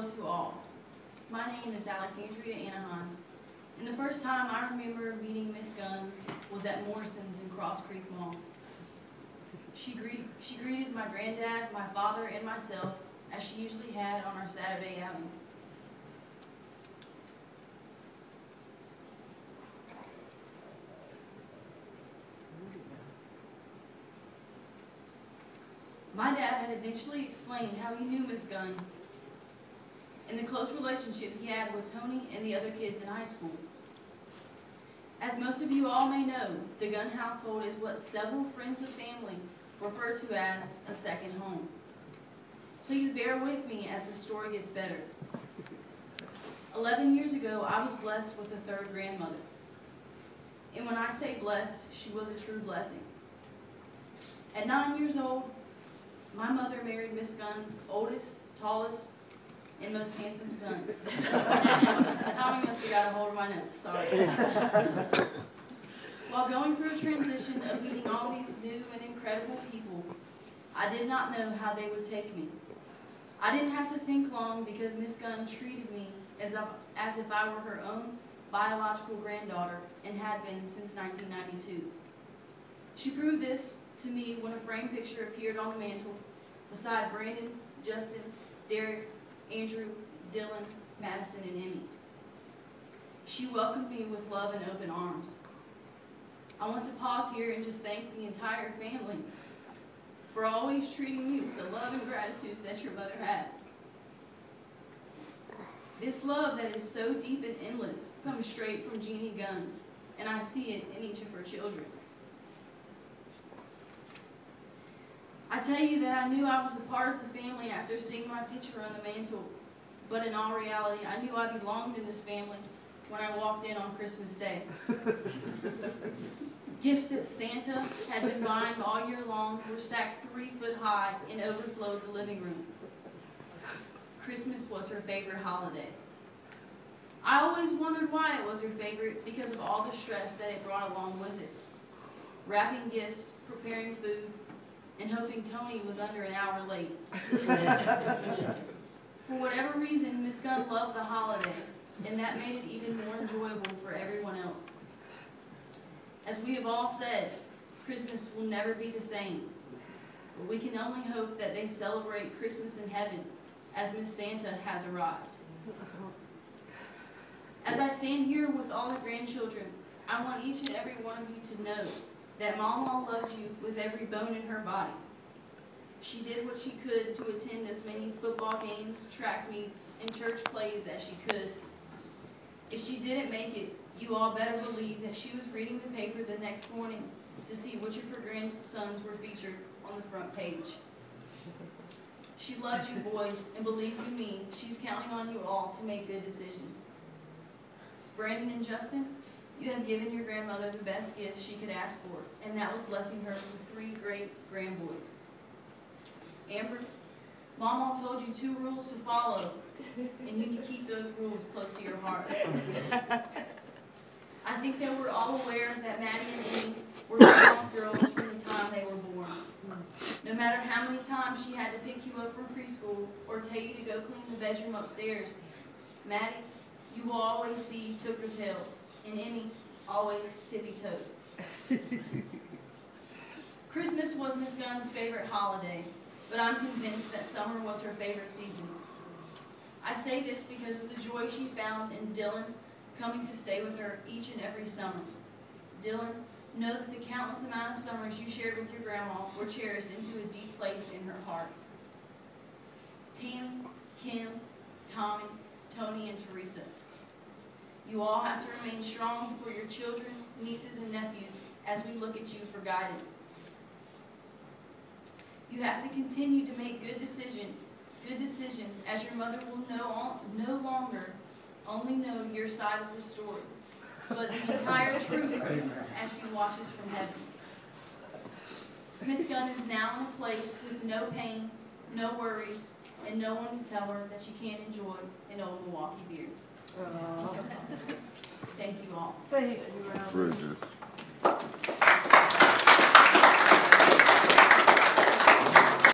Hello to all. My name is Alexandria Anaheim, and the first time I remember meeting Miss Gunn was at Morrison's in Cross Creek Mall. She greeted my granddad, my father, and myself, as she usually had on our Saturday outings. My dad had eventually explained how he knew Miss Gunn and the close relationship he had with Tony and the other kids in high school. As most of you all may know, the Gunn household is what several friends and family refer to as a second home. Please bear with me as the story gets better. 11 years ago, I was blessed with a third grandmother. And when I say blessed, she was a true blessing. At 9 years old, my mother married Miss Gunn's oldest, tallest, and most handsome son. Tommy must have got a hold of my notes, sorry. While going through a transition of meeting all these new and incredible people, I did not know how they would take me. I didn't have to think long because Miss Gunn treated me as if I were her own biological granddaughter and had been since 1992. She proved this to me when a framed picture appeared on the mantle beside Brandon, Justin, Derek, Andrew, Dylan, Madison, and Emmy. She welcomed me with love and open arms. I want to pause here and just thank the entire family for always treating me with the love and gratitude that your mother had. This love that is so deep and endless comes straight from Jeannie Gunn, and I see it in each of her children. I tell you that I knew I was a part of the family after seeing my picture on the mantle, but in all reality, I knew I belonged in this family when I walked in on Christmas Day. Gifts that Santa had been buying all year long were stacked 3 foot high and overflowed the living room. Christmas was her favorite holiday. I always wondered why it was her favorite because of all the stress that it brought along with it. Wrapping gifts, preparing food, and hoping Tony was under an hour late. For whatever reason, Miss Gunn loved the holiday, and that made it even more enjoyable for everyone else. As we have all said, Christmas will never be the same, but we can only hope that they celebrate Christmas in heaven as Miss Santa has arrived. As I stand here with all the grandchildren, I want each and every one of you to know that Mama loves you with every bone in her body. She did what she could to attend as many football games, track meets, and church plays as she could. If she didn't make it, you all better believe that she was reading the paper the next morning to see which of her grandsons were featured on the front page. She loves you boys, and believe you me, she's counting on you all to make good decisions. Brandon and Justin, you have given your grandmother the best gift she could ask for, and that was blessing her with 3 great grandboys. Amber, Mama told you 2 rules to follow, and you need to keep those rules close to your heart. I think that we're all aware that Maddie and Amy were grandma's girls from the time they were born. No matter how many times she had to pick you up from preschool or tell you to go clean the bedroom upstairs, Maddie, you will always be took her tails, and Emmy, always tippy toes. Christmas was Miss Gunn's favorite holiday, but I'm convinced that summer was her favorite season. I say this because of the joy she found in Dylan coming to stay with her each and every summer. Dylan, know that the countless amount of summers you shared with your grandma were cherished into a deep place in her heart. Tam, Kim, Tommy, Tony, and Teresa, you all have to remain strong for your children, nieces, and nephews as we look at you for guidance. You have to continue to make good decisions as your mother will no longer only know your side of the story, but the entire truth as she watches from heaven. Miss Gunn is now in a place with no pain, no worries, and no one to tell her that she can't enjoy an old Milwaukee beer. Thank you all. Thank you, Robert.